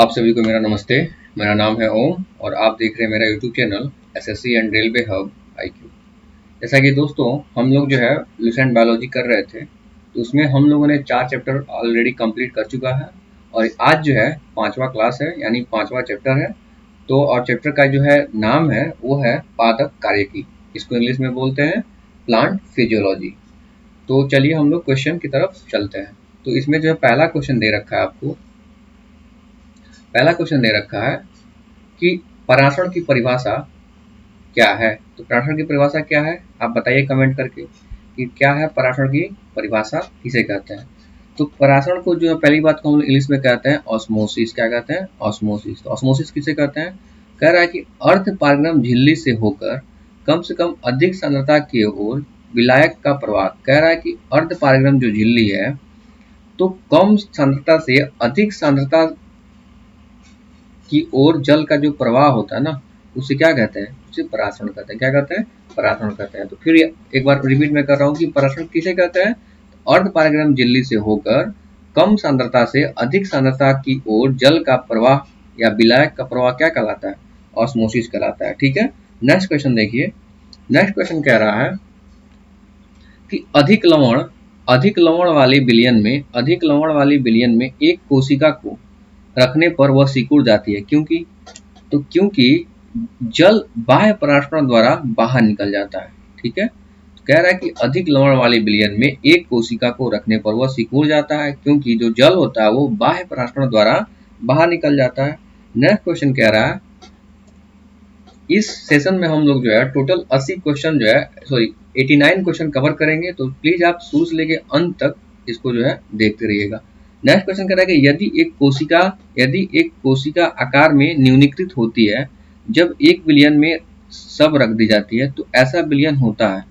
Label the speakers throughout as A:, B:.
A: आप सभी को मेरा नमस्ते। मेरा नाम है ओम और आप देख रहे हैं मेरा YouTube channel SSC and railway hub IQ. जैसा कि दोस्तों हम लोग जो है लुसेंट बायोलॉजी कर रहे थे, तो उसमें हम लोगों ने 4 चैप्टर ऑलरेडी कंप्लीट कर चुका है और आज जो है 5वां क्लास है, यानी 5वां चैप्टर है। तो और चैप्टर का जो है नाम है वो है पादप कार्यकी, इसको इंग्लिश में बोलते हैं प्लांट फिजियोलॉजी। तो चलिए हम लोग क्वेश्चन की तरफ चलते हैं। तो इसमें जो है पहला क्वेश्चन दे रखा है आपको, पहला क्वेश्चन दे रखा है कि पराशरण की परिभाषा क्या है। तो पराशरण की परिभाषा क्या है आप बताइए कमेंट करके कि क्या है पराशरण की परिभाषा, किसे कहते हैं। तो पराशरण को जो है पहली बात को हम लोग इंग्लिश में कहते हैं ऑस्मोसिस। क्या कहते हैं? ऑस्मोसिस। तो ऑस्मोसिस किसे कहते हैं? कह रहा है कि अर्ध पारगम्य झिल्ली से होकर कम से कम अधिक सांद्रता की ओर विलायक का प्रवाह। कह रहा है कि अर्ध पारगम्य जो झिल्ली है तो कम सांद्रता से अधिक सांद्रता की ओर जल का जो प्रवाह होता है ना, उसे क्या कहते हैं? उसे पराशरण कहते हैं। क्या कहते हैं? पराशरण कहते हैं। तो फिर एक बार रिपीट में कर रहा हूँ कि पराशरण किसे कहते हैं? अर्ध पारगम्य झिल्ली से होकर कम सांद्रता से अधिक सांद्रता की ओर जल का प्रवाह या विलायक का प्रवाह क्या कहलाता है? ऑस्मोसिस कहलाता है। ठीक है, नेक्स्ट क्वेश्चन देखिए। नेक्स्ट क्वेश्चन कह रहा है कि अधिक लवण वाले विलयन में एक कोशिका को रखने पर वह सिकुड़ जाती है। क्योंकि जल बाह्य पराशरण द्वारा बाहर निकल जाता है। ठीक है, तो कह रहा है कि अधिक लवण वाले विलयन में एक कोशिका को रखने पर वह सिकुड़ जाता है क्योंकि जो जल होता है वो बाह्य पराशरण द्वारा बाहर निकल जाता है। नेक्स्ट क्वेश्चन कह रहा है, इस सेशन में हम लोग जो है टोटल 80 क्वेश्चन जो है 89 क्वेश्चन कवर करेंगे, तो प्लीज आप शुरू से लेके अंत तक इसको जो है देखते रहिएगा। नेक्स्ट क्वेश्चन कह रहा है कि यदि एक कोशिका आकार में न्यूनीकृत होती है जब एक विलयन में सब रख दी जाती है तो ऐसा विलयन होता है।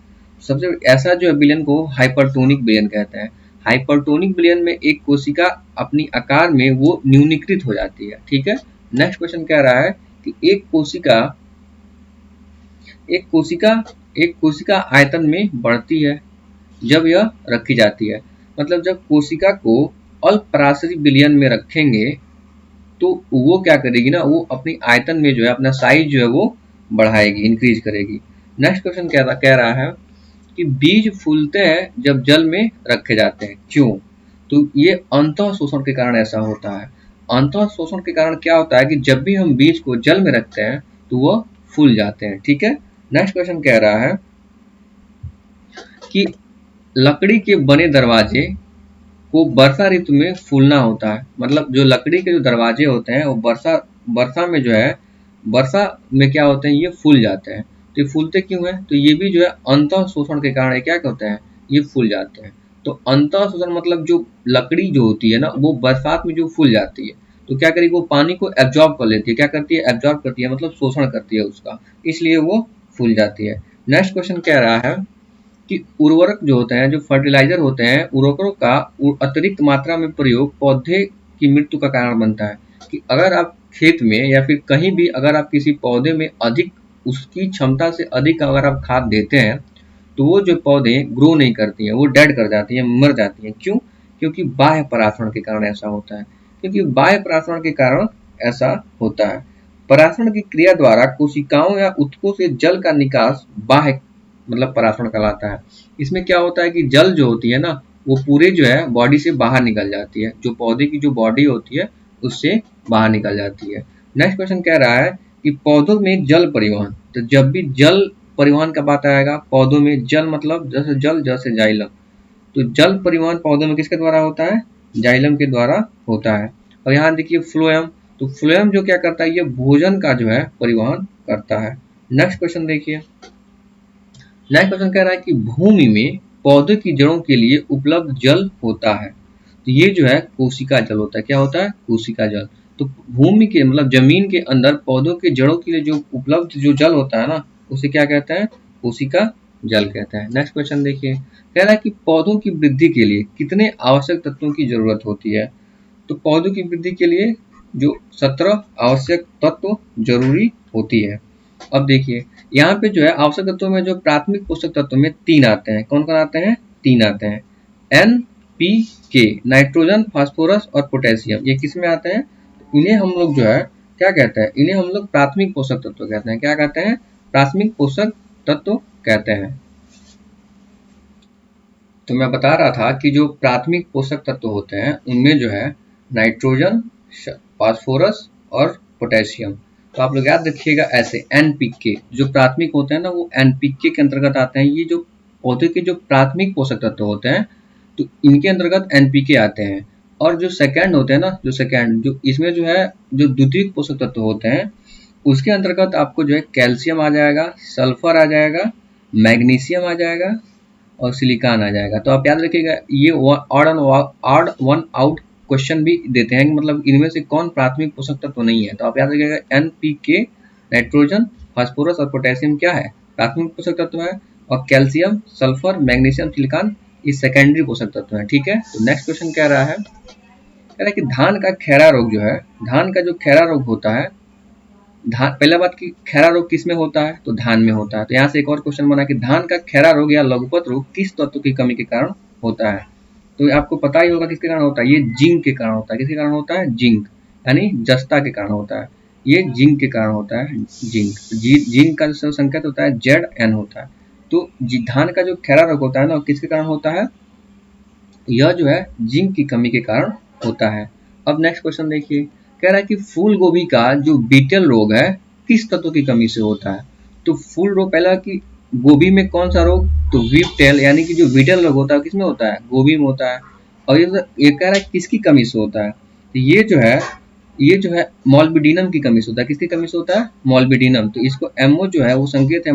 A: सबसे ऐसा जो विलयन को हाइपरटोनिक विलयन कहते हैं। हाइपरटोनिक विलयन में एक कोशिका अपनी आकार में वो न्यूनीकृत हो जाती है। ठीक है, नेक्स्ट क्वेश्चन कह रहा है कि एक कोशिका आयतन में बढ़ती है जब यह रखी जाती है। मतलब जब कोशिका को अल्पपराशरी विलयन में रखेंगे तो वो क्या करेगी ना, वो अपनी आयतन में जो है अपना साइज जो है वो बढ़ाएगी, इंक्रीज करेगी। नेक्स्ट क्वेश्चन कह रहा है कि बीज फूलते हैं जब जल में रखे जाते हैं, क्यों? तो ये अंतः शोषण के कारण ऐसा होता है। अंतः शोषण के कारण क्या होता है कि जब भी हम बीज को जल में रखते हैं तो वह फूल जाते हैं। ठीक है, नेक्स्ट क्वेश्चन कह रहा है कि लकड़ी के बने दरवाजे को वर्षा ऋतु में फूलना होता है। मतलब जो लकड़ी के जो दरवाजे होते हैं वो वर्षा में जो है, वर्षा में क्या होते हैं, ये फूल जाते हैं। तो ये फूलते क्यों है? तो ये भी जो है अंतः शोषण के कारण क्या होते हैं, ये फूल जाते हैं। तो अंतः शोषण मतलब जो लकड़ी जो होती है ना वो बरसात में जो फूल जाती है तो क्या करेगी, वो पानी को एब्जॉर्ब कर लेती है। क्या करती है? एब्जॉर्ब करती है, मतलब शोषण करती है उसका, इसलिए वो फूल जाती है। नेक्स्ट क्वेश्चन कह रहा है कि उर्वरक जो होते हैं, जो फर्टिलाइजर होते हैं, उर्वरकों का अतिरिक्त मात्रा में प्रयोग पौधे की मृत्यु का कारण बनता है। कि अगर आप खेत में या फिर कहीं भी अगर आप किसी पौधे में अधिक उसकी क्षमता से अधिक अगर आप खाद देते हैं तो वो जो पौधे ग्रो नहीं करती हैं, वो डेड कर जाती हैं, मर जाती हैं। क्यों? क्योंकि बाह्य पराशरण के कारण ऐसा होता है। क्योंकि बाह्य पराशरण के कारण ऐसा होता है। पराशरण की क्रिया द्वारा कोशिकाओं या ऊतकों से जल का निकास बाह्य मतलब पराशरण कहलाता है। इसमें क्या होता है कि जल जो होती है ना वो पूरे जो है बॉडी से बाहर निकल जाती है, जो पौधे की जो बॉडी होती है उससे बाहर निकल जाती है। नेक्स्ट क्वेश्चन कह रहा है कि पौधों में जल परिवहन। तो जब भी जल परिवहन का बात आएगा, पौधों में जल मतलब जैसे जल जैसे जाइलम, तो जल परिवहन पौधों में किसके द्वारा होता है? जाइलम के द्वारा होता है। और यहाँ देखिए फ्लोएम, तो फ्लोएम जो क्या करता है, ये भोजन का जो है परिवहन करता है। नेक्स्ट क्वेश्चन देखिए। नेक्स्ट क्वेश्चन कह रहा है कि भूमि में पौधे की जड़ों के लिए उपलब्ध जल होता है। तो ये जो है कोशिका जल होता है। क्या होता है? कोशिका जल। तो भूमि के मतलब जमीन के अंदर पौधों के जड़ों के लिए जो उपलब्ध जो जल होता है ना उसे क्या कहते हैं? कोशिका जल कहते हैं। नेक्स्ट क्वेश्चन देखिए। कह रहा है कि पौधों की वृद्धि के लिए कितने आवश्यक तत्वों की जरूरत होती है। तो पौधों की वृद्धि के लिए जो 17 आवश्यक तत्व जरूरी होती है। अब देखिए यहाँ पे जो है आवश्यक तत्वों में जो प्राथमिक पोषक तत्व में 3 आते हैं। कौन कौन आते हैं? 3 आते हैं। NPK नाइट्रोजन, फास्फोरस और पोटेशियम। ये किस में आते हैं? इन्हें हम लोग जो है क्या कहते हैं, इन्हें हम लोग प्राथमिक पोषक तत्व कहते हैं। क्या कहते हैं? प्राथमिक पोषक तत्व कहते हैं। तो मैं बता रहा था कि जो प्राथमिक पोषक तत्व होते हैं उनमें जो है नाइट्रोजन, फास्फोरस और पोटेशियम। तो आप लोग याद रखिएगा ऐसे एनपीके जो प्राथमिक होते हैं ना, वो एनपीके के अंतर्गत आते हैं। ये जो पौधे के जो प्राथमिक पोषक तत्व होते हैं तो इनके अंतर्गत एनपीके आते हैं। और जो सेकंड होते हैं ना, जो इसमें जो है जो द्वितीयक पोषक तत्व होते हैं उसके अंतर्गत आपको जो है कैल्शियम आ जाएगा, सल्फर आ जाएगा, मैग्नीशियम आ जाएगा और सिलिकॉन आ जाएगा। तो आप याद रखिएगा ये ऑड वन आउट क्वेश्चन भी देते हैं कि मतलब इनमें से कौन प्राथमिक पोषक तत्व नहीं है। तो आप याद रखिएगा एनपीके नाइट्रोजन, फास्फोरस और पोटेशियम क्या है? प्राथमिक पोषक तत्व है। और कैल्शियम, सल्फर, मैग्नीशियम, सिलिकॉन ये सेकेंडरी पोषक तत्व है। ठीक है। तो नेक्स्ट क्वेश्चन कह रहा है कि धान का खैरा रोग जो है, धान का जो खैरा रोग होता है, धान पहला बात कि खैरा रोग किस में होता है? तो धान में होता है। तो यहाँ से एक और क्वेश्चन बना कि धान का खैरा रोग या लघुपत रोग किस तत्व की कमी के कारण होता है? तो आपको पता ही होगा किसके कारण होता है। ये जिंक के कारण होता है। किसके कारण होता है? जिंक, यानी जस्ता के कारण होता है। ये जिंक के कारण होता है। जिंक का जो संकेत होता है Zn होता है। तो धान का जो खैरा रोग होता है ना, किसके कारण होता है? यह जो है जिंक की कमी के कारण होता है। अब नेक्स्ट क्वेश्चन देखिए, कह रहा है कि फूल गोभी का जो बीटल रोग है किस तत्व की कमी से होता है? तो फूल रोग पहला कि गोभी में कौन सा रोग? तो वीपटेल यानी कि जो बीटल रोग होता है किसमें होता है? गोभी में होता है। और ये कह रहा है किसकी कमी से होता है? तो ये जो है मॉल्बिडिनम की कमी से होता है। किसकी कमी से होता है? मॉल्बिडिनम। तो इसको एमओ जो है वो संकेत है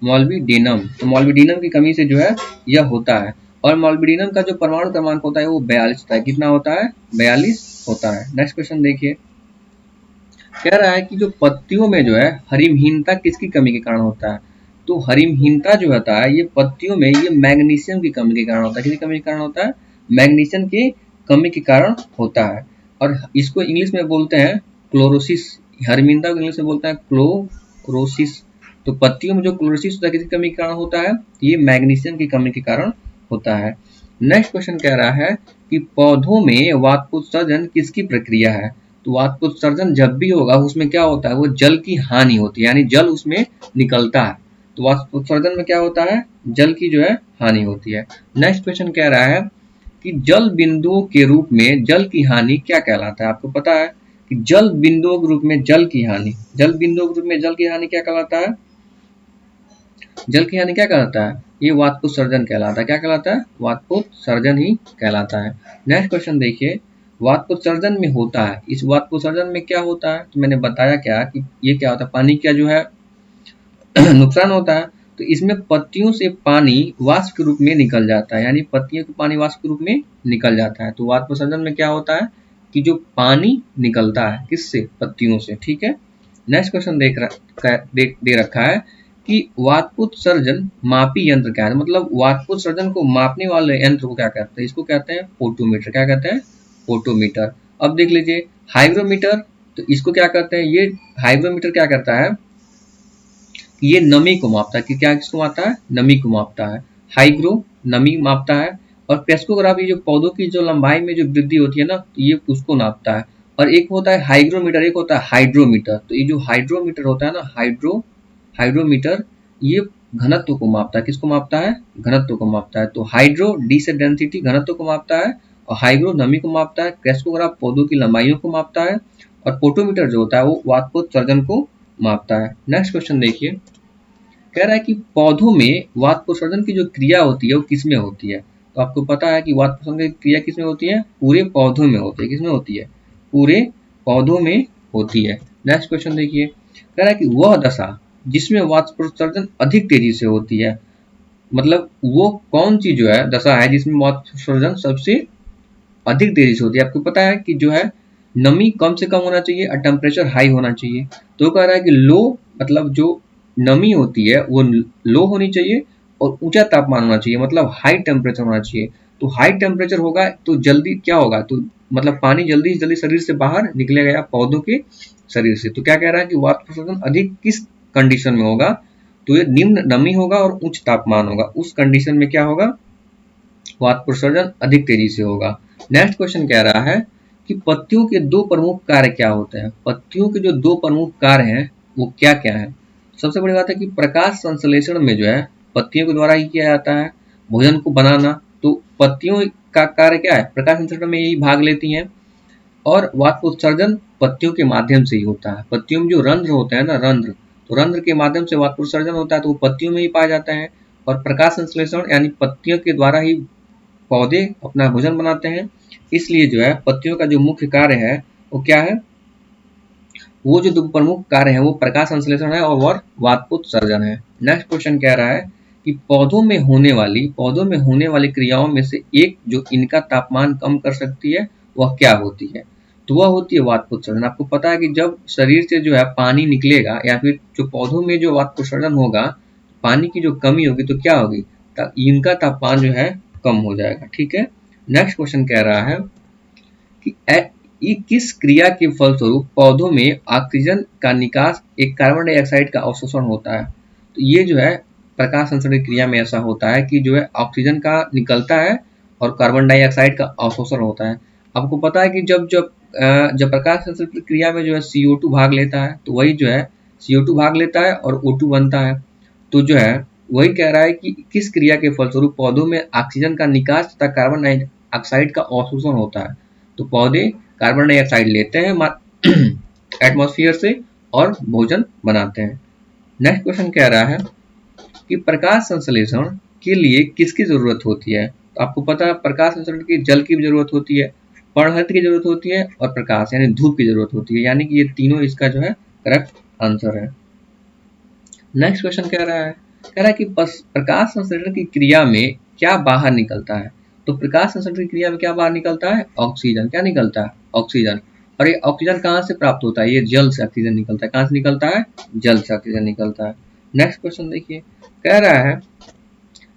A: मॉल्बिडिनम। तो मॉल्बिडिनम की कमी से जो है यह होता है। और मॉल्बिडिनम का जो परमाणु क्रमांक होता है वो 42 होता है। कितना होता है? 42 होता है। नेक्स्ट क्वेश्चन देखिए, कह रहा है कि जो पत्तियों में जो है हरिमहीनता किसकी कमी के कारण होता है? तो हरिमहीनता जो होता है ये पत्तियों में ये मैग्नीशियम की कमी के कारण होता है। किसकी कमी के कारण होता है? मैग्नीशियम की कमी के कारण होता है। और इसको इंग्लिश में बोलते हैं क्लोरोसिस। हरिमहीनता को इंग्लिश में बोलते हैं क्लोरोसिस। तो पत्तियों में जो क्लोरोसिस होता है किसकी कमी के कारण होता है? ये मैग्नीशियम की कमी के कारण होता है। नेक्स्ट क्वेश्चन कह रहा है कि पौधों में वातकोत्सर्जन किसकी प्रक्रिया है? तो वातकोत्सर्जन जब भी होगा उसमें क्या होता है? वो जल की हानि होती है, यानी जल उसमें निकलता है। तो वातकोत्सर्जन में क्या होता है? जल की जो है हानि होती है। नेक्स्ट क्वेश्चन कह रहा है कि जल बिंदुओं के रूप में जल की हानि क्या कहलाता है? आपको पता है कि जल बिंदुओं के रूप में जल की हानि, जल बिंदुओं के रूप में जल की हानि क्या कहलाता है? जल की हानि क्या कहलाता है? ये वातकोत्सर्जन कहलाता है। क्या कहलाता है? वातकोत्सर्जन ही कहलाता है। नेक्स्ट क्वेश्चन देखिए, वातकोत्सर्जन में होता है, इस वातकोत्सर्जन में क्या होता है? तो मैंने बताया क्या कि ये क्या होता है, पानी का जो है नुकसान होता है। तो इसमें पत्तियों से पानी वाष्प के रूप में निकल जाता है, यानी पत्तियों से पानी वाष्प के रूप में निकल जाता है। तो वातकोत्सर्जन में क्या होता है कि जो पानी निकलता है किससे? पत्तियों से। ठीक है। नेक्स्ट क्वेश्चन दे रखा है कि वातकोत्सर्जन मापी यंत्र क्या है? मतलब वातकोत्सर्जन को मापने वाले यंत्र को क्या कहते हैं? इसको कहते हैं फोटोमीटर। क्या कहते हैं? फोटोमीटर। अब देख लीजिए हाइग्रोमीटर, तो इसको क्या कहते हैं? ये हाइग्रोमीटर क्या करता है? ये नमी को मापता है। कि क्या किसको मापता है? नमी को मापता है। हाइग्रो नमी मापता है। और क्रेस्कोग्राफ ये जो पौधों की जो लंबाई में जो वृद्धि होती है ना, ये उसको नापता है। और एक होता है हाइग्रोमीटर, एक होता है हाइड्रोमीटर। तो ये जो हाइड्रोमीटर होता है ना, हाइड्रोमीटर ये घनत्व को मापता है। किसको मापता है? घनत्व को मापता है। तो हाइड्रो डी से डेंसिटी घनत्व को मापता है और हाइग्रो नमी को मापता है। क्रेस्कोग्राफ पौधों की लंबाइयों को मापता है और फोटोमीटर जो होता है वो वातकोत्सर्जन को मापता है। नेक्स्ट क्वेश्चन देखिए, कह रहा है कि पौधों में वातकोत्सर्जन की जो क्रिया होती है वो किसमें होती है? तो आपको पता है कि वातकोत्सर्जन की क्रिया किसमें होती है? पूरे पौधों में होती है। किसमें होती है? पूरे पौधों में होती है। नेक्स्ट क्वेश्चन देखिए, कह रहा है कि वह दशा जिसमें वातकोत्सर्जन अधिक तेजी से होती है, मतलब वो कौन सी जो है दशा है जिसमें वातकोत्सर्जन सबसे अधिक तेजी से होती है? आपको पता है कि जो है नमी कम से कम होना चाहिए और टेम्परेचर हाई होना चाहिए। तो कह रहा है कि लो, मतलब जो नमी होती है वो लो होनी चाहिए और ऊंचा तापमान होना चाहिए, मतलब हाई टेम्परेचर होना चाहिए। तो हाई टेम्परेचर होगा तो जल्दी क्या होगा? तो मतलब पानी जल्दी से जल्दी शरीर से बाहर निकलेगा या पौधों के शरीर से। तो क्या कह रहा है कि वाष्पोत्सर्जन अधिक किस कंडीशन में होगा? तो ये निम्न नमी होगा और उच्च तापमान होगा। उस कंडीशन में क्या होगा? वाष्पोत्सर्जन अधिक तेजी से होगा। नेक्स्ट क्वेश्चन कह रहा है कि पत्तियों के दो प्रमुख कार्य क्या होते हैं। पत्तियों के जो दो प्रमुख कार्य हैं वो क्या क्या है। सबसे बड़ी बात है कि प्रकाश संश्लेषण में जो है पत्तियों के द्वारा ही किया जाता है भोजन को बनाना। तो पत्तियों का कार्य क्या है, प्रकाश संश्लेषण में यही भाग लेती हैं। और वाष्पोत्सर्जन पत्तियों के माध्यम से ही होता है। पत्तियों में जो रंध्र होते हैं ना, रंध्र, तो रंध्र के माध्यम से वाष्पोत्सर्जन होता है, तो वो पत्तियों में ही पाया जाता है। और प्रकाश संश्लेषण यानी पत्तियों के द्वारा ही पौधे अपना भोजन बनाते हैं। इसलिए जो है पत्तियों का जो मुख्य कार्य है वो क्या है, वो जो दो प्रमुख कार्य है वो प्रकाश संश्लेषण है और वाष्पोत्सर्जन है। नेक्स्ट क्वेश्चन कह रहा है कि पौधों में होने वाली क्रियाओं में से एक जो इनका तापमान कम कर सकती है वह क्या होती है। तो वह होती है वाष्पोत्सर्जन। आपको पता है कि जब शरीर से जो है पानी निकलेगा या फिर जो पौधों में जो वाष्पोत्सर्जन होगा, पानी की जो कमी होगी तो क्या होगी, इनका तापमान जो है कम हो जाएगा। ठीक है। नेक्स्ट क्वेश्चन कह रहा है कि ये किस क्रिया के फलस्वरूप पौधों में ऑक्सीजन का निकास एक कार्बन डाइऑक्साइड का अवशोषण होता है। तो ये जो है प्रकाश संश्लेषण क्रिया में ऐसा होता है कि जो है ऑक्सीजन का निकलता है और कार्बन डाइऑक्साइड का अवशोषण होता है। आपको पता है कि जब जब जब प्रकाश संश्लेषण क्रिया में जो है CO2 भाग लेता है, तो वही जो है CO2 भाग लेता है और O2 बनता है। तो जो है वही कह रहा है कि किस क्रिया के फलस्वरूप पौधों में ऑक्सीजन का निकास तथा कार्बन डाइऑक्साइड का अवशोषण होता है। तो पौधे कार्बन डाइऑक्साइड लेते हैं एटमॉस्फेयर से और भोजन बनाते हैं। नेक्स्ट क्वेश्चन कह रहा है कि प्रकाश संश्लेषण के लिए किसकी जरूरत होती है। तो आपको पता है प्रकाश संश्लेषण की जल की भी जरूरत होती है, पर्णहरित की जरूरत होती है और प्रकाश यानी धूप की जरूरत होती है। यानी कि ये तीनों इसका जो है करेक्ट आंसर है। नेक्स्ट क्वेश्चन कह रहा है कि प्रकाश संश्लेषण की क्रिया में क्या बाहर निकलता है। तो प्रकाश संश्लेषण की क्रिया में क्या बाहर निकलता है, ऑक्सीजन। क्या निकलता है, ऑक्सीजन। और ये ऑक्सीजन कहाँ से प्राप्त होता है, ये जल से ऑक्सीजन निकलता है। कहाँ से निकलता है, जल से ऑक्सीजन निकलता है। नेक्स्ट क्वेश्चन देखिए, कह रहा है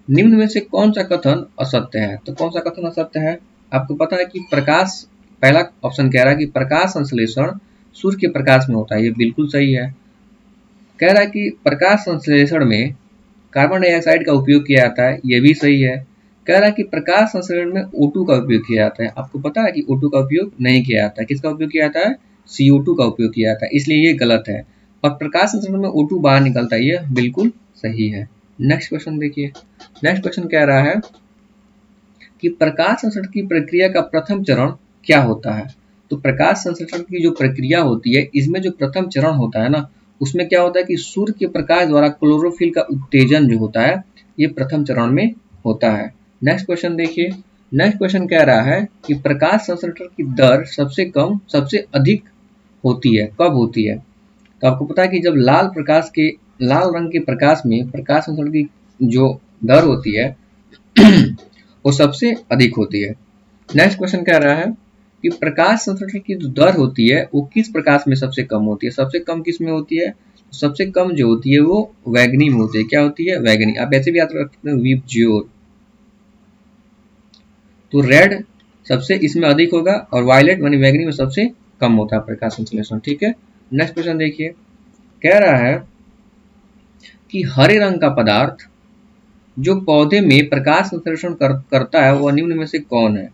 A: निम्न में से कौन सा कथन असत्य है। तो कौन सा कथन असत्य है, आपको पता है कि प्रकाश, पहला ऑप्शन कह रहा है कि प्रकाश संश्लेषण सूर्य के प्रकाश में होता है, ये बिल्कुल सही है। कह रहा है कि प्रकाश संश्लेषण में कार्बन डाइऑक्साइड का उपयोग किया जाता है, ये भी सही है। कह रहा है कि प्रकाश संश्लेषण में O2 का उपयोग किया जाता है। आपको पता है कि O2 का उपयोग नहीं किया जाता है। किसका उपयोग किया जाता है, CO2 का उपयोग किया जाता है, इसलिए ये गलत है। और प्रकाश संश्लेषण में O2 बाहर निकलता है, ये बिल्कुल सही है। नेक्स्ट क्वेश्चन देखिए, नेक्स्ट क्वेश्चन कह रहा है कि प्रकाश संश्लेषण की प्रक्रिया का प्रथम चरण क्या होता है। तो प्रकाश संश्लेषण की जो प्रक्रिया होती है, इसमें जो प्रथम चरण होता है ना, उसमें क्या होता है कि सूर्य के प्रकाश द्वारा क्लोरोफिल का उत्तेजन जो होता है, ये प्रथम चरण में होता है। नेक्स्ट क्वेश्चन देखिए, नेक्स्ट क्वेश्चन कह रहा है कि प्रकाश संश्लेषण की दर सबसे अधिक होती है, कब होती है। तो आपको पता है कि जब लाल रंग के प्रकाश में प्रकाश संश्लेषण की जो दर होती है वो सबसे अधिक होती है। नेक्स्ट क्वेश्चन कह रहा है कि प्रकाश संश्लेषण की जो दर होती है वो किस प्रकाश में सबसे कम होती है। सबसे कम किस में होती है, सबसे कम जो होती है वो वैगनी में होती है। क्या होती है, वैगनी। आप ऐसे भी याद रख सकते हैं, विबज्योर। तो रेड सबसे इसमें अधिक होगा और वायलेट यानी वैगनी में सबसे कम होता है प्रकाश संश्लेषण। ठीक है। नेक्स्ट क्वेश्चन देखिए, कह रहा है कि हरे रंग का पदार्थ जो पौधे में प्रकाश संश्लेषण करता है वह निम्न में से कौन है।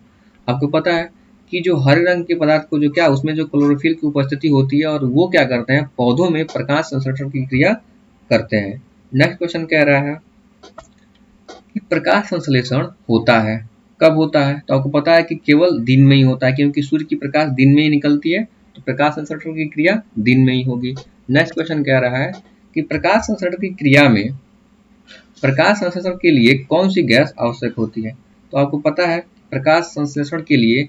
A: आपको पता है कि जो हरे रंग के पदार्थ को जो क्या, उसमें जो क्लोरोफिल की उपस्थिति होती है और वो क्या करते हैं, पौधों में प्रकाश संश्लेषण की क्रिया करते हैं। नेक्स्ट क्वेश्चन कह रहा है कि प्रकाश संश्लेषण होता है, कब होता है। तो आपको पता है कि केवल दिन में ही होता है, क्योंकि सूर्य की प्रकाश दिन में ही निकलती है, तो प्रकाश संश्लेषण की क्रिया दिन में ही होगी। नेक्स्ट क्वेश्चन कह रहा है कि प्रकाश संश्लेषण की क्रिया में प्रकाश संश्लेषण के लिए कौन सी गैस आवश्यक होती है। तो आपको पता है प्रकाश संश्लेषण के लिए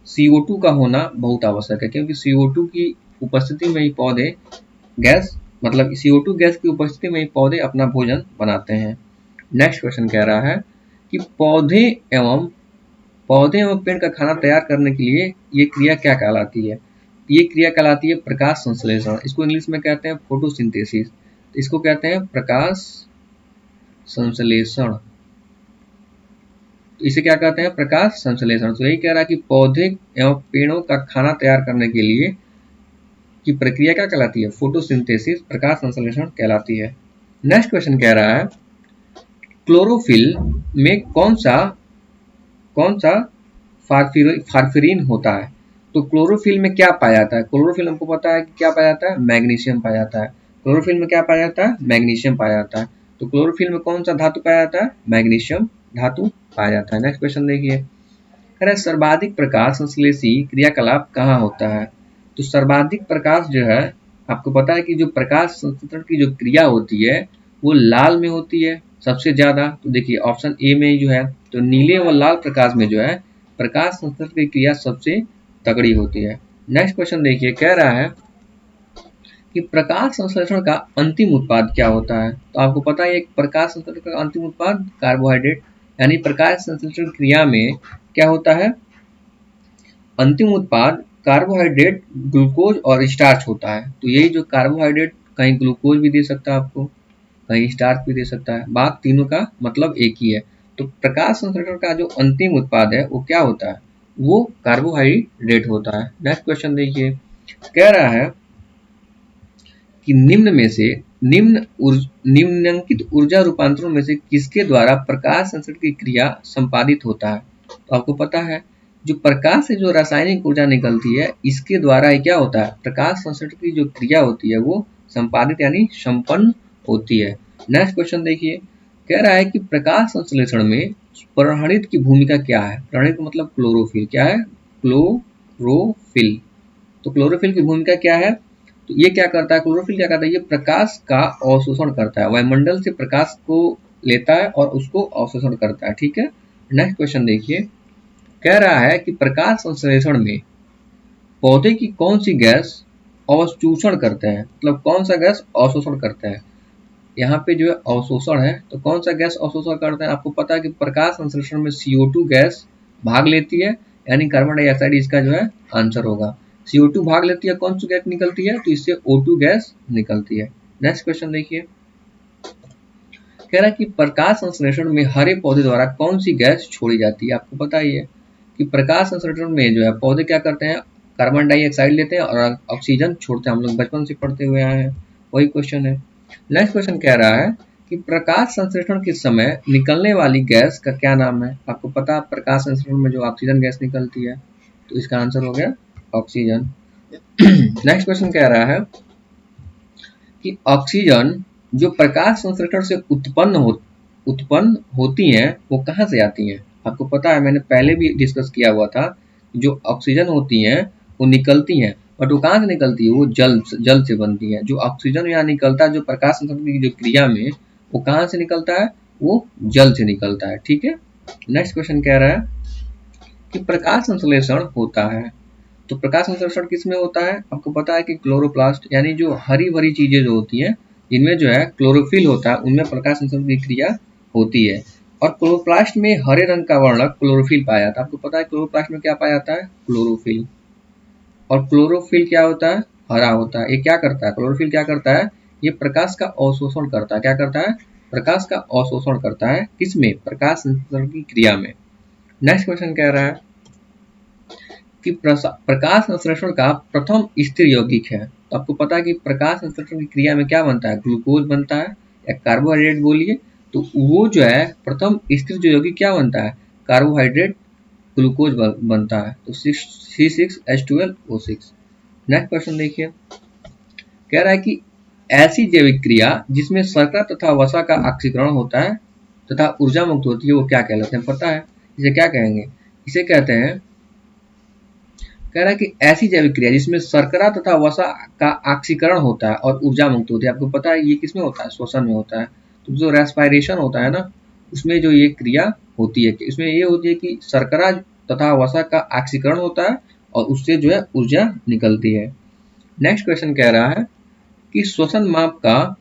A: CO2 का होना बहुत आवश्यक है, क्योंकि CO2 की उपस्थिति में ही पौधे CO2 गैस की उपस्थिति में ही पौधे अपना भोजन बनाते हैं। नेक्स्ट क्वेश्चन कह रहा है कि पौधे एवं पेड़ का खाना तैयार करने के लिए ये क्रिया क्या कहलाती है। ये क्रिया कहलाती है प्रकाश संश्लेषण। इसको इंग्लिश में कहते हैं फोटोसिंथेसिस। इसको कहते हैं प्रकाश संश्लेषण। इसे क्या कहते हैं, प्रकाश संश्लेषण। तो यही कह रहा है कि पौधे एवं पेड़ों का खाना तैयार करने के लिए की प्रक्रिया क्या कहलाती है, फोटोसिंथेसिस, प्रकाश संश्लेषण कहलाती है। नेक्स्ट क्वेश्चन कह रहा है क्लोरोफिल में कौन सा फार्फिरिन होता है। तो क्लोरोफिल में क्या पाया जाता है? क्लोरोफिल हमको पता है कि क्या पाया जाता है, मैग्नीशियम पाया जाता है। क्लोरोफिल में क्या पाया जाता है, मैग्नीशियम पाया जाता है। तो क्लोरोफिल में कौन सा धातु पाया जाता है, मैग्नीशियम धातु पाया जाता है। नेक्स्ट क्वेश्चन देखिए, कह रहे सर्वाधिक प्रकाश संश्लेषी क्रियाकलाप कहाँ होता है? तो सर्वाधिक प्रकाश जो है, आपको पता है कि जो प्रकाश संश्लेषण की जो क्रिया होती है वो लाल में होती है सबसे ज्यादा। तो देखिए ऑप्शन ए में जो है, तो नीले व लाल प्रकाश में जो है प्रकाश संश्लेषण की क्रिया सबसे तगड़ी होती है। नेक्स्ट क्वेश्चन देखिए, कह रहा है कि प्रकाश संश्लेषण का अंतिम उत्पाद क्या होता है? तो आपको पता है एक प्रकाश संश्लेषण का अंतिम उत्पाद कार्बोहाइड्रेट, यानी प्रकाश संश्लेषण क्रिया में क्या होता है, अंतिम उत्पाद कार्बोहाइड्रेट, ग्लूकोज और स्टार्च होता है। तो यही जो कार्बोहाइड्रेट कहीं ग्लूकोज भी दे सकता है आपको, कहीं स्टार्च भी दे सकता है, बात तीनों का मतलब एक ही है। तो प्रकाश संश्लेषण का जो अंतिम उत्पाद है वो क्या होता है, वो कार्बोहाइड्रेट होता है। नेक्स्ट क्वेश्चन देखिए, कह रहा है कि निम्न में से निम्नलिखित ऊर्जा रूपांतरों में से किसके द्वारा प्रकाश संश्लेषण की क्रिया संपादित होता है? तो आपको पता है जो प्रकाश से जो रासायनिक ऊर्जा निकलती है इसके द्वारा ही क्या होता है, प्रकाश संश्लेषण की जो क्रिया होती है वो संपादित यानी संपन्न होती है। नेक्स्ट क्वेश्चन देखिए, कह रहा है कि प्रकाश संश्लेषण में पराहणित की भूमिका क्या है? पराहणित मतलब क्लोरोफिल, क्या है, क्लोरोफिल। तो क्लोरोफिल की भूमिका क्या है? तो ये क्या करता है, क्लोरोफिल क्या करता है, ये प्रकाश का अवशोषण करता है, वायुमंडल से प्रकाश को लेता है और उसको अवशोषण करता है। ठीक है, नेक्स्ट क्वेश्चन देखिए, कह रहा है कि प्रकाश संश्लेषण में पौधे की कौन सी गैस अवशोषण करते हैं, मतलब कौन सा गैस अवशोषण करता है? यहाँ पे जो है अवशोषण है, तो कौन सा गैस अवशोषण करते हैं? आपको पता है कि प्रकाश संश्लेषण में CO2 गैस भाग लेती है, यानी कार्बन डाइऑक्साइड इसका जो है आंसर होगा। CO2 भाग लेती है, कौन सी गैस निकलती है, तो इससे O2 गैस निकलती है। नेक्स्ट क्वेश्चन देखिए, कह रहा है कि प्रकाश संश्लेषण में हरे पौधे द्वारा कौन सी गैस छोड़ी जाती है? आपको पता ही है कि प्रकाश संश्लेषण में जो है पौधे क्या करते हैं, कार्बन डाइऑक्साइड लेते हैं और ऑक्सीजन छोड़ते हैं। हम लोग बचपन से पढ़ते हुए आए हैं, वही क्वेश्चन है। नेक्स्ट क्वेश्चन कह रहा है कि प्रकाश संश्लेषण के समय निकलने वाली गैस का क्या नाम है? आपको पता है प्रकाश संश्लेषण में जो ऑक्सीजन गैस निकलती है, तो इसका आंसर हो गया ऑक्सीजन। नेक्स्ट क्वेश्चन कह रहा है कि ऑक्सीजन जो प्रकाश संश्लेषण से उत्पन्न होती हैं वो कहाँ से आती हैं? आपको पता है, मैंने पहले भी डिस्कस किया हुआ था, जो ऑक्सीजन होती हैं वो निकलती हैं, बट वो कहाँ से निकलती है, वो जल से बनती है। जो ऑक्सीजन यहाँ निकलता है जो प्रकाश संश्लेषण की जो क्रिया में, वो कहाँ से निकलता है, वो जल से निकलता है। ठीक है, नेक्स्ट क्वेश्चन कह रहा है कि प्रकाश संश्लेषण होता है, तो प्रकाश संश्लेषण किस में होता है? आपको पता है कि क्लोरोप्लास्ट, यानी जो हरी भरी चीजें जो होती हैं जिनमें जो है क्लोरोफिल होता है उनमें प्रकाश संश्लेषण की क्रिया होती है। और क्लोरोप्लास्ट में हरे रंग का वर्णक क्लोरोफिल पाया जाता है। आपको पता है क्लोरोप्लास्ट में क्या पाया जाता है, क्लोरोफिल। और क्लोरोफिल क्या होता है, हरा होता है। ये क्या करता है, क्लोरोफिल क्या करता है, ये प्रकाश का अवशोषण करता है। क्या करता है, प्रकाश का अवशोषण करता है, किसमें, प्रकाश संश्लेषण की क्रिया में। नेक्स्ट क्वेश्चन कह रहा है कि प्रकाश संश्लेषण का प्रथम स्थिर यौगिक है। तो आपको पता है कि प्रकाश संश्लेषण की क्रिया में क्या बनता है, ग्लूकोज बनता है या कार्बोहाइड्रेट बोलिए। तो वो जो है प्रथम स्थिर जो यौगिक क्या बनता है, कार्बोहाइड्रेट ग्लूकोज बनता है। तो C6H12O6। नेक्स्ट क्वेश्चन देखिए, कह रहा है कि ऐसी जैविक क्रिया जिसमें शर्करा तथा वसा का ऑक्सीकरण होता है तथा ऊर्जा मुक्त होती है वो क्या कहलाते हैं? पता है इसे क्या कहेंगे, इसे कहते हैं, कह रहा है कि ऐसी जैविक क्रिया जिसमें शर्करा तथा वसा का ऑक्सीकरण होता है और ऊर्जा मुक्त होती है। आपको पता है ये किसमें होता है, श्वसन में होता है। तो जो रेस्पिरेशन होता है ना, उसमें जो ये क्रिया होती है, इसमें ये होती है कि शर्करा तथा वसा का ऑक्सीकरण होता है और उससे जो है ऊर्जा निकलती है। नेक्स्ट क्वेश्चन कह रहा है कि श्वसन माप का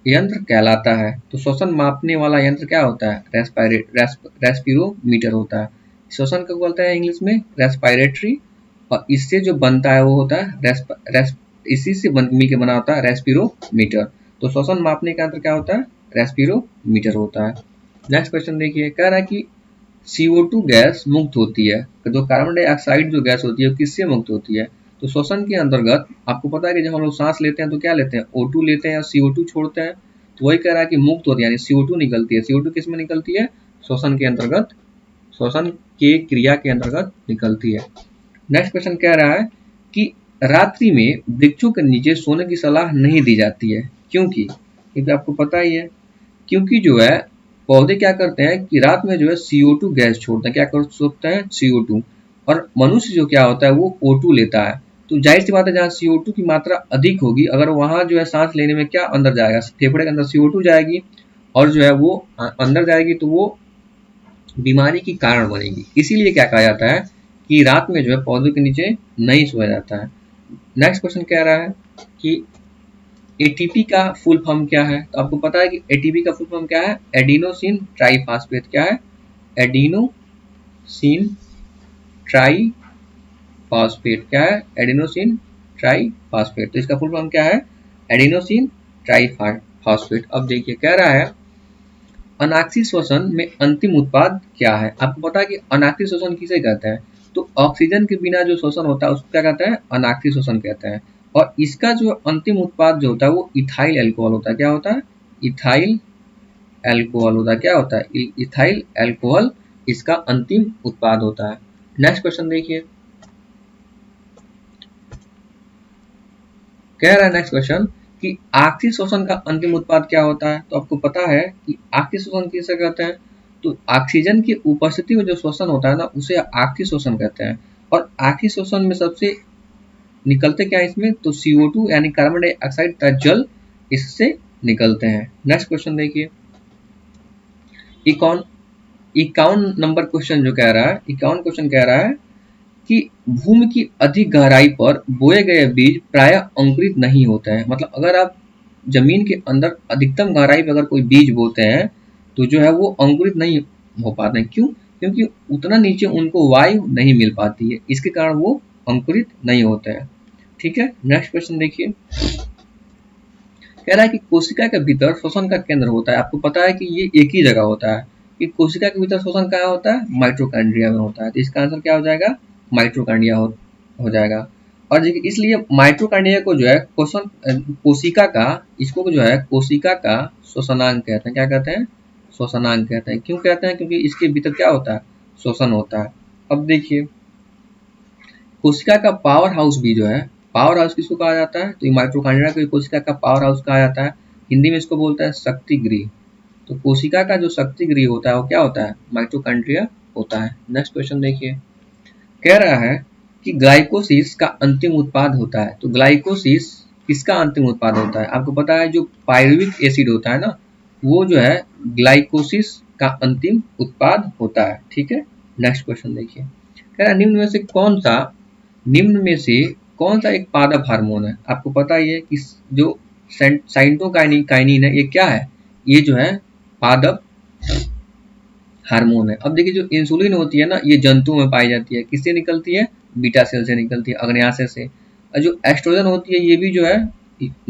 A: यंत्र कहलाता है। तो श्वसन मापने वाला यंत्र क्या होता है, रेस्पिरोमीटर होता है। श्वसन को बोलते हैं इंग्लिश में रेस्पिरेटरी, और इससे जो बनता है वो होता है इसी से मिल के बना होता है रेस्पिरोमीटर। तो श्वसन मापने का यंत्र क्या होता है, रेस्पिरोमीटर होता है। नेक्स्ट क्वेश्चन देखिए, कह रहा है कि CO2 गैस मुक्त होती है, जो कार्बन डाइऑक्साइड जो गैस होती है किससे मुक्त होती है? तो श्वसन के अंतर्गत आपको पता है कि जब हम लोग सांस लेते हैं तो क्या लेते हैं, O2 लेते हैं और CO2 छोड़ते हैं। तो वही कह रहा है कि मुक्त होती है, यानी CO2 निकलती है। CO2 किस में निकलती है, श्वसन के अंतर्गत, श्वसन के क्रिया के अंतर्गत निकलती है। नेक्स्ट क्वेश्चन कह रहा है कि रात्रि में वृक्षों के नीचे सोने की सलाह नहीं दी जाती है, क्योंकि आपको पता ही है, क्योंकि जो है पौधे क्या करते हैं कि रात में जो है CO2 गैस छोड़ते हैं, क्या कर छोड़ते हैं CO2, और मनुष्य जो क्या होता है वो O2 लेता है। तो जाहिर सी बात है जहाँ CO2 की मात्रा अधिक होगी, अगर वहाँ जो है सांस लेने में क्या अंदर जाएगा, फेफड़े के अंदर CO2 जाएगी, और जो है वो अंदर जाएगी तो वो बीमारी की कारण बनेगी। इसीलिए क्या कहा जाता है कि रात में जो है पौधों के नीचे नहीं सोया जाता है। नेक्स्ट क्वेश्चन कह रहा है कि एटीपी का फुल फॉर्म क्या है। तो आपको पता है कि एटीपी का फुल फॉर्म क्या है, एडिनोसिन ट्राइफॉस्फेट। क्या है, एडिनोसिन ट्राइफॉस्फेट। क्या है, एडिनोसिन ट्राइफॉस्फेट। तो इसका फुल फॉर्म क्या है, एडिनोसिन ट्राइफॉस्फेट। अब देखिए कह रहा है अनाक्षी श्वसन में अंतिम उत्पाद क्या है। आपको पता है कि अनाक्षी श्वसन किसे कहते हैं, तो ऑक्सीजन के बिना जो श्वसन होता है उसको क्या कहते हैं, अनाक्षी श्वसन कहते हैं। और इसका जो अंतिम उत्पाद जो होता है वो इथाइल अल्कोहल होता है। क्या होता है, इथाइल अल्कोहल होता है। क्या होता है, इथाइल अल्कोहल इसका अंतिम उत्पाद होता है। नेक्स्ट क्वेश्चन देखिए, कह रहा है नेक्स्ट क्वेश्चन कि आखिरी श्वसन का अंतिम उत्पाद क्या होता है। तो आपको पता है कि आखिरी श्वसन किसे कहते हैं, तो ऑक्सीजन की उपस्थिति में जो श्वसन होता है ना उसे आखिरी श्वसन कहते हैं। और आखिरी श्वसन में सबसे निकलते क्या है इसमें, तो CO2 यानी कार्बन डाइऑक्साइड का जल इससे निकलते हैं। नेक्स्ट क्वेश्चन देखिए, इक्यावन नंबर क्वेश्चन जो कह रहा है, 51 क्वेश्चन कह रहा है कि भूमि की अधिक गहराई पर बोए गए बीज प्रायः अंकुरित नहीं होते हैं। मतलब अगर आप जमीन के अंदर अधिकतम गहराई पर अगर कोई बीज बोते हैं तो जो है वो अंकुरित नहीं हो पाते हैं। क्यों, क्योंकि उतना नीचे उनको वायु नहीं मिल पाती है, इसके कारण वो अंकुरित नहीं होते हैं। ठीक है, नेक्स्ट क्वेश्चन देखिए, कह रहा है कि कोशिका के भीतर श्वसन का केंद्र होता है। आपको पता है कि ये एक ही जगह होता है, कि कोशिका के भीतर श्वसन कहाँ होता है, माइटोकॉन्ड्रिया में होता है। तो इसका आंसर क्या हो जाएगा, माइटोकॉन्ड्रिया हो जाएगा। और देखिए इसलिए माइटोकॉन्ड्रिया को जो है कोशिका का, इसको जो है कोशिका का श्वसनांग कहते हैं। क्या कहते हैं, श्वसनांग कहते हैं। क्यों कहते हैं, क्योंकि इसके भीतर क्या होता है, श्वसन होता है। अब देखिए कोशिका का पावर हाउस भी जो है, पावर हाउस किसको कहा जाता है, तो माइटोकॉन्ड्रिया को कोशिका का पावर हाउस कहा जाता है। हिंदी में इसको बोलता है शक्ति गृह। तो कोशिका का जो शक्ति गृह होता है वो क्या होता है, माइटोकॉन्ड्रिया होता है। नेक्स्ट क्वेश्चन देखिए, कह रहा है कि ग्लाइकोसिस का अंतिम उत्पाद होता है। तो ग्लाइकोसिस किसका अंतिम उत्पाद होता है, आपको पता है जो पायरुविक एसिड होता है ना वो जो है ग्लाइकोसिस का अंतिम उत्पाद होता है। ठीक है, नेक्स्ट क्वेश्चन देखिए, कह रहा है निम्न में से कौन सा एक पादप हार्मोन है। आपको पता ही है कि जो साइटोकाइनिन है ये क्या है, ये जो है पादप हार्मोन है। अब देखिए जो इंसुलिन होती है ना ये जंतुओं में पाई जाती है, किससे निकलती है, बीटा सेल से निकलती है, अग्न्याशय से। और जो एस्ट्रोजन होती है ये भी जो है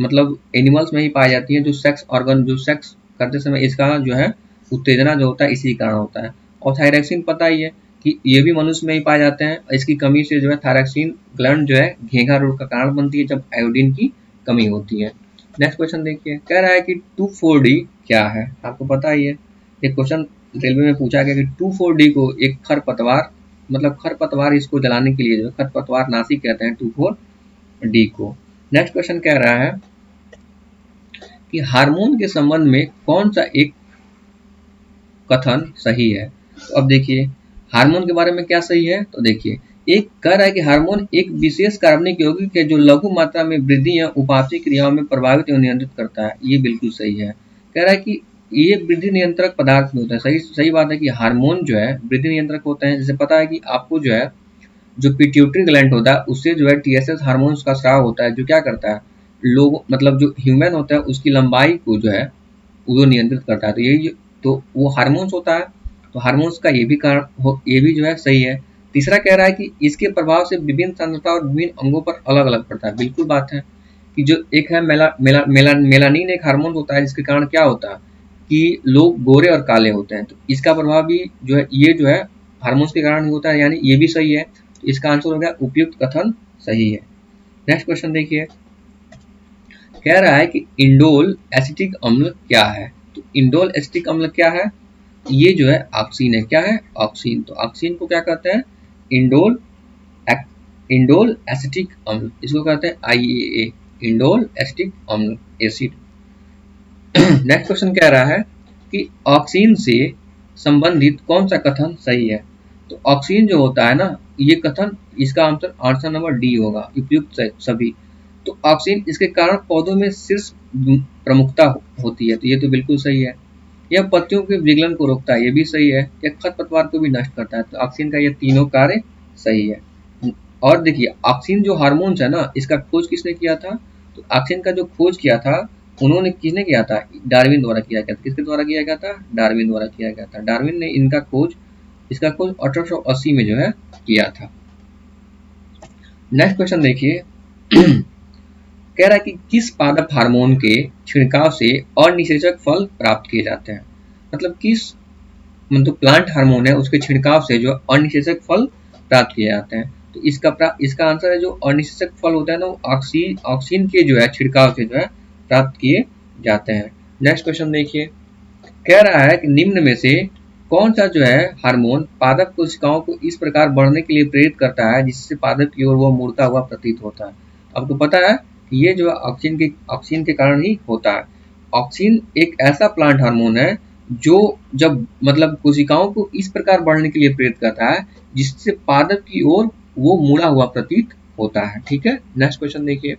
A: मतलब एनिमल्स में ही पाई जाती है, जो सेक्स ऑर्गन, जो सेक्स करते समय इसका जो है उत्तेजना जो होता है इसी कारण होता है। और थायरॉक्सिन पता ही है कि ये भी मनुष्य में ही पाए जाते हैं। इसकी कमी से जो है थायरॉक्सिन ग्लैंड जो है घेंघा रोग का कारण बनती है जब आयोडीन की कमी होती है। नेक्स्ट क्वेश्चन देखिए, कह रहा है कि 2,4-D क्या है। आपको पता ही है, एक क्वेश्चन रेलवे में पूछा गया कि 2,4-D को एक खरपतवार, मतलब खरपतवार इसको जलाने के लिए जो खरपतवार नाशी कहते हैं 2,4-D को। नेक्स्ट क्वेश्चन कह रहा है कि हार्मोन के संबंध में कौन सा एक कथन सही है। तो अब देखिए हार्मोन के बारे में क्या सही है, तो देखिए एक कह रहा है कि हार्मोन एक विशेष कार्बनिक यौगिक है जो लघु मात्रा में वृद्धि या उपापचय क्रियाओं में प्रभावित एवं नियंत्रित करता है। ये बिल्कुल सही है। कह रहा है कि ये वृद्धि नियंत्रक पदार्थ में होता है। सही बात है कि हार्मोन जो है वृद्धि नियंत्रक होते हैं। जैसे पता है कि आपको जो है जो पिट्यूटरी ग्लैंड होता है उससे जो है TSH हार्मोन्स का स्राव होता है, जो क्या करता है लोग, मतलब जो ह्यूमन होता है उसकी लंबाई को जो है वो नियंत्रित करता है। तो यही तो वो हार्मोन्स होता है। तो हार्मोन्स का ये भी कारण हो, ये भी जो है सही है। तीसरा कह रहा है कि इसके प्रभाव से विभिन्न सांद्रता और विभिन्न अंगों पर अलग अलग पड़ता है। बिल्कुल बात है कि जो एक है मेलानिन एक हार्मोन होता है जिसके कारण क्या होता है कि लोग गोरे और काले होते हैं। तो इसका प्रभाव भी जो है ये जो है हार्मोन्स के कारण ही होता है, यानी ये भी सही है। तो इसका आंसर हो गया उपयुक्त कथन सही है। नेक्स्ट क्वेश्चन देखिए, कह रहा है कि इंडोल एसिटिक अम्ल क्या है। तो इंडोल एसिटिक अम्ल क्या है, ये जो है ऑक्सीन है। क्या है, ऑक्सीन। तो ऑक्सीन को क्या कहते हैं, इंडोल इंडोल एसिटिक अम्ल, इसको कहते हैं IAA, इंडोल एसिटिक अम्ल एसिड। नेक्स्ट क्वेश्चन कह रहा है कि ऑक्सीन से संबंधित कौन सा कथन सही है। तो ऑक्सीन जो होता है ना, ये कथन, इसका आंसर नंबर डी होगा, उपयुक्त सभी। तो ऑक्सीन, इसके कारण पौधों में शीर्ष प्रमुखता होती है, तो ये तो बिल्कुल सही है। यह पत्तियों के विगलन को रोकता है, ये भी सही है। यह खरपतवार को भी नष्ट करता है, तो ऑक्सीन का ये तीनों कार्य सही है। और देखिए, ऑक्सीन जो हार्मोन्स है ना, इसका खोज किसने किया था। तो ऑक्सीन का जो खोज किया था, उन्होंने किसने किया था, डार्विन द्वारा किया गया था। किसके द्वारा किया गया था, डार्विन द्वारा किया गया था। डार्विन ने इसका खोज 1880 में जो है किया था। नेक्स्ट क्वेश्चन देखिए। कह रहा है कि किस पादप हार्मोन के छिड़काव से अनिषेचक फल प्राप्त किए जाते हैं। मतलब प्लांट हार्मोन है, उसके छिड़काव से जो अनिषेचक फल प्राप्त किए जाते हैं। तो इसका आंसर है, जो अनिषेचक फल होता है ना, वो ऑक्सीन के जो है छिड़काव से जो है प्राप्त किए जाते हैं। नेक्स्ट क्वेश्चन देखिए। कह रहा है कि निम्न में से कौन सा जो है हार्मोन पादप कोशिकाओं को इस प्रकार बढ़ने के लिए प्रेरित करता है जिससे पादप की ओर वो मुड़ता हुआ प्रतीत होता है। आपको पता है कि ये जो ऑक्सीन के कारण ही होता है। ऑक्सीन एक ऐसा प्लांट हार्मोन है जो जब मतलब कोशिकाओं को इस प्रकार बढ़ने के लिए प्रेरित करता है जिससे पादप की ओर वो मुड़ा हुआ प्रतीत होता है। ठीक है, नेक्स्ट क्वेश्चन देखिए।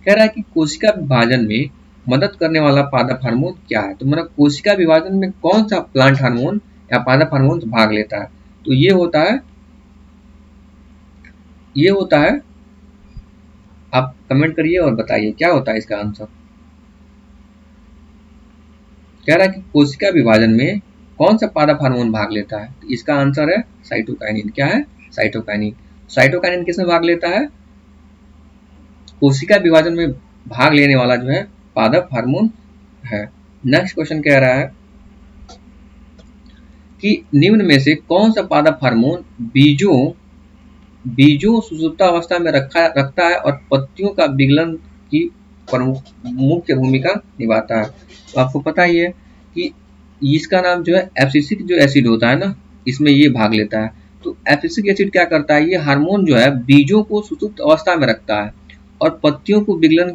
A: कह रहा है कि कोशिका विभाजन में मदद करने वाला पादप हार्मोन क्या है। तो मतलब कोशिका विभाजन में कौन सा प्लांट हार्मोन या पादप हार्मोन भाग लेता है। तो ये होता है, आप कमेंट करिए और बताइए क्या होता है इसका आंसर। कह रहा है कि कोशिका विभाजन में कौन सा पादप हार्मोन भाग लेता है। तो इसका आंसर है साइटोकाइनिन। क्या है, साइटोकाइनिन। साइटोकाइनिन किसमें भाग लेता है, कोशिका विभाजन में भाग लेने वाला जो है पादप हार्मोन है। नेक्स्ट क्वेश्चन कह रहा है कि निम्न में से कौन सा पादप हार्मोन बीजों सुषुप्त अवस्था में रखता है और पत्तियों का विगलन की मुख्य भूमिका निभाता है। तो आपको पता ही है कि इसका नाम जो है एब्सिसिक जो एसिड होता है ना, इसमें ये भाग लेता है। तो एब्सिसिक एसिड क्या करता है, ये हार्मोन जो है बीजों को सुषुप्त अवस्था में रखता है और पत्तियों में विगलन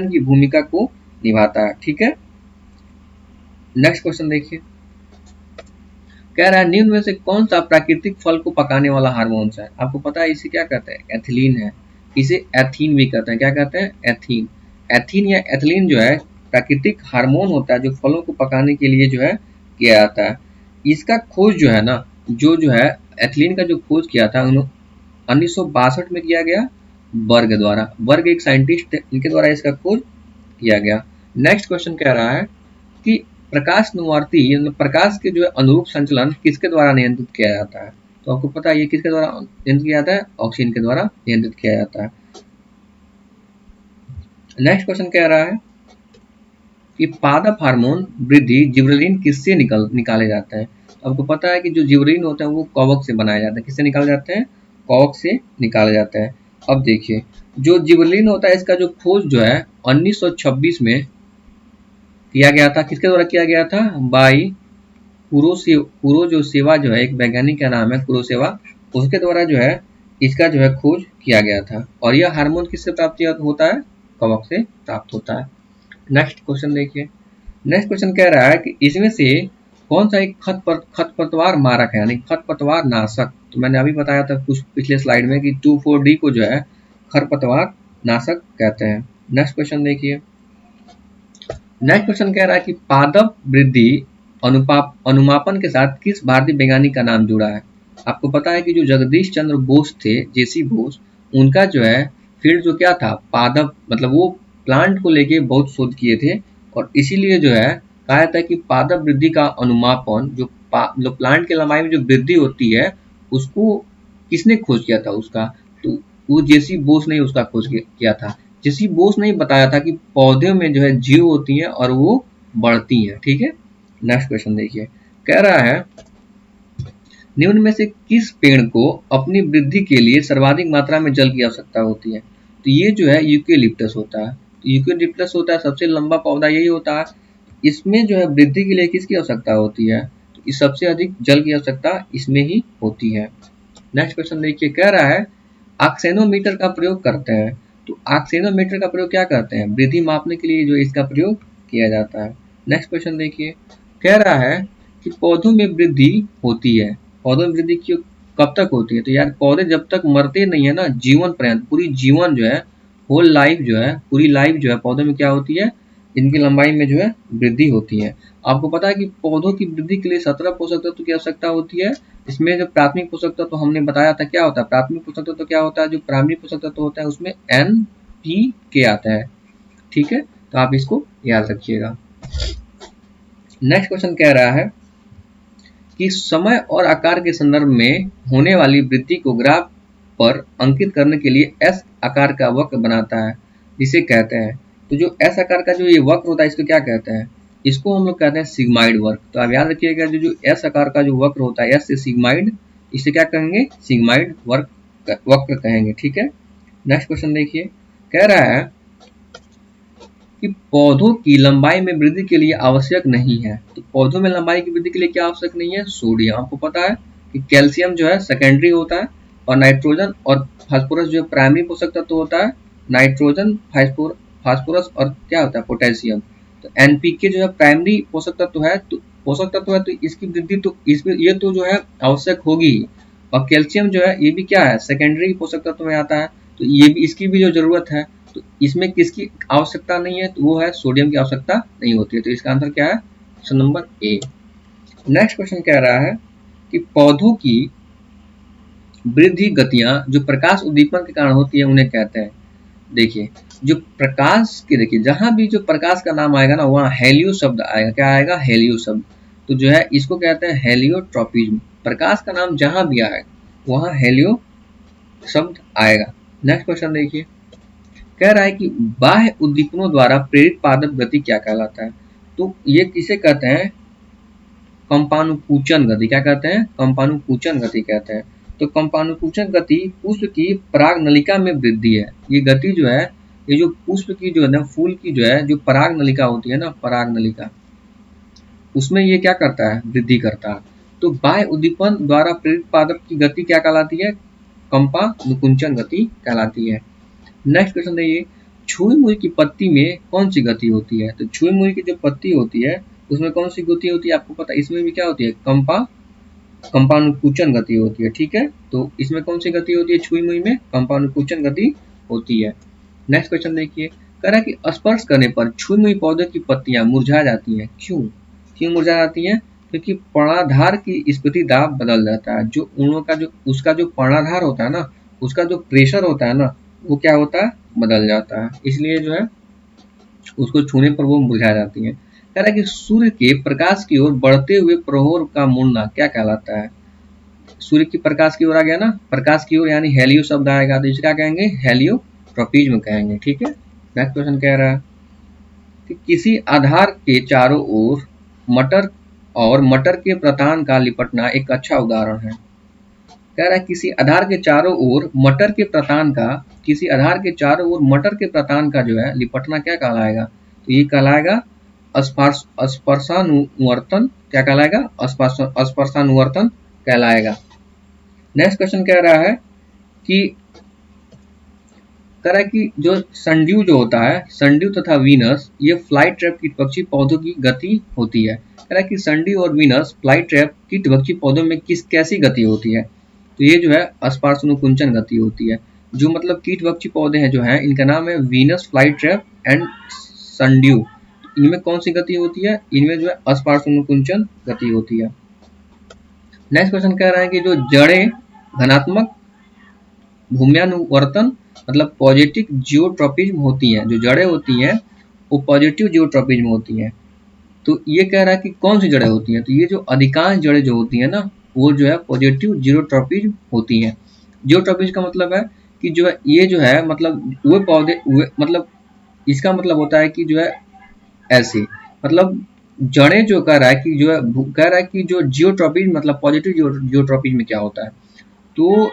A: की भूमिका को निभाता है। ठीक है, नेक्स्ट क्वेश्चन देखिए। कह रहा है निम्न में से कौन सा प्राकृतिक फल को पकाने वाला हार्मोन है। आपको पता है इसे क्या कहते हैं, एथिलीन है। इसे एथीन भी कहते हैं। क्या कहते हैं, एथीन। एथीन या एथिलीन जो है प्राकृतिक हार्मोन होता है जो फलों को पकाने के लिए जो है किया जाता है। इसका खोज जो है ना, जो है एथिलीन का जो खोज किया था 1962 में किया गया, बर्ग द्वारा। बर्ग एक साइंटिस्ट थे, इनके द्वारा इसका खोज किया गया। नेक्स्ट क्वेश्चन कह रहा है कि प्रकाश अनुवर्ती प्रकाश के जो है अनुरूप संचलन किसके द्वारा नियंत्रित किया जाता है। तो आपको पता है ये किसके द्वारा नियंत्रित किया जाता है, ऑक्सीन के द्वारा नियंत्रित किया जाता है। नेक्स्ट क्वेश्चन कह रहा है कि पादप हार्मोन वृद्धि जिबरेलिन किससे निकाले जाते हैं। तो आपको पता है कि जो जिबरेलिन होता है वो कवक से बनाया जाता है। किससे निकाले जाते हैं, कवक से निकाले जाते हैं। अब देखिए, जो जिबरेलिन होता है इसका जो खोज जो है 1926 में किया गया था। किसके द्वारा किया गया था, बाई कुरोसेवा जो है एक वैज्ञानिक का नाम है, कुरोसेवा, उसके द्वारा जो है इसका जो है खोज किया गया था। और यह हार्मोन किससे प्राप्त होता है, कवक से प्राप्त होता है। नेक्स्ट क्वेश्चन देखिए। नेक्स्ट क्वेश्चन कह रहा है कि इसमें से कौन सा एक खरपतवार मारक है, यानी खरपतवार नाशक। तो मैंने अभी बताया था कुछ पिछले स्लाइड में कि 2,4-D को जो है खरपतवार नाशक कहते हैं। नेक्स्ट क्वेश्चन देखिए। नेक्स्ट क्वेश्चन कह रहा है कि पादप वृद्धि अनुमापन के साथ किस भारतीय वैज्ञानिक का नाम जुड़ा है। आपको पता है कि जो जगदीश चंद्र बोस थे, जेसी बोस, उनका जो है फील्ड जो क्या था, पादप, मतलब वो प्लांट को लेके बहुत शोध किए थे और इसीलिए जो है कहा जाता है कि पादप वृद्धि का अनुमापन, जो प्लांट के लंबाई में जो वृद्धि होती है उसको किसने खोज किया था उसका, तो वो जेसी बोस ने उसका खोज किया था। जेसी बोस ने बताया था कि पौधे में जो है जीव होती हैं और वो बढ़ती हैं। ठीक है, नेक्स्ट क्वेश्चन देखिए। कह रहा है निम्न में से किस पेड़ को अपनी वृद्धि के लिए सर्वाधिक मात्रा में जल की आवश्यकता होती है। तो ये जो है यूकेलिप्टस होता है। तो यूकेलिप्टस होता है सबसे लंबा पौधा, यही होता है। इसमें जो है वृद्धि के लिए किसकी आवश्यकता होती है, तो इस सबसे अधिक जल की आवश्यकता इसमें ही होती है। नेक्स्ट क्वेश्चन देखिए, कह रहा है ऑक्सेनोमीटर का प्रयोग करते हैं। तो ऑक्सेनोमीटर का प्रयोग क्या करते हैं? वृद्धि मापने के लिए जो इसका प्रयोग किया जाता है। नेक्स्ट क्वेश्चन देखिए, कह रहा है कि पौधों में वृद्धि होती है। पौधों में वृद्धि क्यों कब तक होती है? तो यार पौधे जब तक मरते नहीं है ना, जीवन पर्यंत, पूरी जीवन जो है, होल लाइफ जो है, पूरी लाइफ जो है पौधों में क्या होती है? इनकी लंबाई में जो है वृद्धि होती है। आपको पता है कि पौधों की वृद्धि के लिए 17 पोषक तत्व की आवश्यकता होती है। इसमें जो प्राथमिक पोषक तत्व हमने बताया था क्या होता है? प्राथमिक पोषक तत्व क्या होता है? जो प्राइमरी पोषक तत्व होता है उसमें NPK आता है। ठीक है, तो आप इसको याद रखिएगा। नेक्स्ट क्वेश्चन कह रहा है कि समय और आकार के संदर्भ में होने वाली वृद्धि को ग्राफ पर अंकित करने के लिए एस आकार का वक्र बनाता है, जिसे कहते हैं। तो जो एस आकार का जो ये वक्र होता है इसको क्या कहते हैं? इसको हम लोग कहते हैं सिग्माइड वक्र। तो आप याद रखिएगा, जो एस आकार का जो वक्र होता है, एस से सिग्माइड, इसे क्या कहेंगे? सिग्माइड वक्र कहेंगे। ठीक है, नेक्स्ट क्वेश्चन देखिए, कह रहा है कि पौधों की लंबाई में वृद्धि के लिए आवश्यक नहीं है। तो पौधों में लंबाई की वृद्धि के लिए क्या आवश्यक नहीं है? सोडियम। आपको पता है कि कैल्शियम जो है सेकेंडरी होता है और नाइट्रोजन और फास्फोरस जो प्राइमरी पोषक तत्व होता है। नाइट्रोजन, फास्फोरस और क्या होता है? पोटेशियम। तो एनपीके जो है प्राइमरी पोषक तत्व है, तो इसकी वृद्धि तो इसमें ये तो जो है आवश्यक होगी ही। और कैल्शियम जो है ये भी क्या है? सेकेंडरी पोषक तत्व में आता है, तो ये भी इसकी भी जो जरूरत है। तो इसमें किसकी आवश्यकता नहीं है? तो वो है सोडियम की आवश्यकता नहीं होती है। तो इसका आंसर क्या है? Option number A. Next question कह रहा है कि पौधों की वृद्धि गतियां जो प्रकाश उद्दीपन के कारण होती है उन्हें कहते हैं। देखिए, जो प्रकाश के, देखिए जहां भी जो प्रकाश का नाम आएगा ना, वहां हेलियो शब्द आएगा। क्या आएगा? हेलियो शब्द। तो जो है इसको कहते हैं हेलियोट्रोपिज्म। प्रकाश का नाम जहां भी आएगा वहां हेलियो शब्द आएगा। नेक्स्ट क्वेश्चन देखिए, कह रहा है कि बाह्य उद्दीपनों द्वारा प्रेरित पादप गति क्या कहलाता है? तो ये किसे कहते हैं? कंपानुपूचन गति। क्या कहते हैं? कंपानुपूचन गति कहते हैं। तो कंपानुपूचन गति पुष्प की पराग नलिका में वृद्धि है। ये गति जो है, ये जो पुष्प की जो है ना, फूल की जो है, जो पराग नलिका होती है ना, पराग नलिका, उसमें ये क्या करता है? वृद्धि करता है। तो बाह्य उद्दीपन द्वारा प्रेरित पादप की गति क्या कहलाती है? कंपानुकुंचन गति कहलाती है। नेक्स्ट क्वेश्चन देखिए, छुई मुई की पत्ती में कौन सी गति होती है? तो छुई मुई की जो पत्ती होती है उसमें कौन सी गति होती है? आपको पता है, इसमें भी क्या होती है? कंपानुकुंचन गति होती है। ठीक है, तो इसमें कौन सी गति होती है? छुई मुई में कंपानुकुंचन गति होती है। नेक्स्ट क्वेश्चन देखिए, कह रहा है कि स्पर्श करने पर छुई मुई पौधे की पत्तियां मुरझा जाती हैं। क्यों मुरझा जाती हैं? क्योंकि पर्णाधार की स्फीति दाब बदल जाता है। जो उन का जो उसका जो पर्णाधार होता है ना, उसका जो प्रेशर होता है ना, वो क्या होता है? बदल जाता है। इसलिए जो है उसको छूने पर वो मुरझा जाती है। कह रहा है कि सूर्य के प्रकाश की ओर बढ़ते हुए प्रहर का मुड़ना क्या कहलाता है? सूर्य की प्रकाश की ओर आ गया ना, प्रकाश की ओर, यानी हेलियो शब्द आएगा, तो इसका कहेंगे हेलियोट्रोपिज्म कहेंगे। ठीक है, नेक्स्ट क्वेश्चन कह रहा है कि किसी आधार के चारों ओर मटर और मटर के प्रतान का लिपटना एक अच्छा उदाहरण है। कह रहा है किसी आधार के चारों ओर मटर के प्रतान का, किसी आधार के चारों ओर मटर के प्रतान का जो है लिपटना क्या कहलाएगा? तो ये कहलाएगा स्पर्शानुवर्तन। क्या कहलाएगा? स्पर्शानुवर्तन कहलाएगा। नेक्स्ट क्वेश्चन कह रहा है कि जो संड्यू जो होता है, संड्यू तथा वीनस, ये फ्लाई ट्रैप कीटभक्षी पौधों की गति होती है। कह रहा है कि संड्यू और वीनस फ्लाई ट्रैप कीटभक्षी पौधों में कैसी गति होती है? तो ये जो है स्पर्शानुकुंचन गति होती है। जो मतलब कीटभक्षी पौधे हैं जो हैं, इनका नाम है Venus, fly trap and sundew. इनमें कौन सी गति होती है? इनमें जो है स्पर्शानुकुंचन गति होती है। नेक्स्ट क्वेश्चन कह रहा है कि जो जड़ें धनात्मक भूम्यानुवर्तन मतलब पॉजिटिव जियोट्रॉपिज्म होती हैं, जो जड़ें होती हैं वो पॉजिटिव जियोट्रॉपिज्म होती हैं। तो ये कह रहा है कि कौन सी जड़ें होती हैं? तो ये जो अधिकांश जड़ें जो होती हैं ना, वो जो है पॉजिटिव जियोट्रॉपिज्म होती हैं। जियोट्रॉपिज्म का मतलब है कि जो है ये जो है मतलब वो पौधे मतलब इसका मतलब होता है कि जो है ऐसे, मतलब जड़ें जो कह रहा है कि जो है, कह रहा है कि जो जियोट्रॉपिज्म मतलब पॉजिटिव जियोट्रॉपिज्म में क्या होता है? तो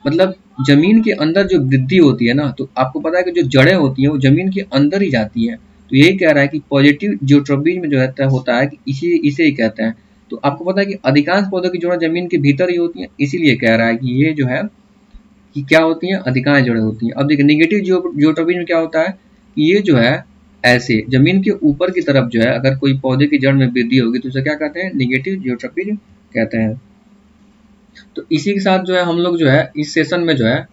A: मतलब जमीन के अंदर जो वृद्धि होती है ना, तो आपको पता है कि जो जड़ें होती हैं वो जमीन के अंदर ही जाती हैं। तो यही कह रहा है कि पॉजिटिव जियोट्रॉपिज्म जो होता है कि इसे ही कहते हैं तो आपको पता है कि अधिकांश पौधों की जड़ें जमीन के भीतर ही होती हैं, इसीलिए कह रहा है कि ये जो है कि क्या होती हैं, अधिकांश जड़ें होती हैं। अब देखिए निगेटिव जियोट्रॉपी में क्या होता है कि ये जो है ऐसे जमीन के ऊपर की तरफ जो है अगर कोई पौधे की जड़ में वृद्धि होगी तो उसे क्या कहते हैं, निगेटिव जियोट्रॉपी कहते हैं। तो इसी के साथ जो है हम लोग जो है इस सेशन में जो है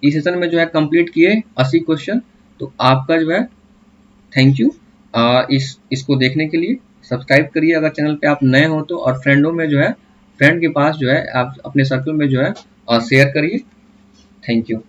A: इस सेशन में जो है कंप्लीट किए 80 क्वेश्चन। तो आपका जो है थैंक यू इसको देखने के लिए। सब्सक्राइब करिए अगर चैनल पे आप नए हो तो, और फ्रेंडों में जो है फ्रेंड के पास जो है आप अपने सर्कल में जो है शेयर करिए। Thank you.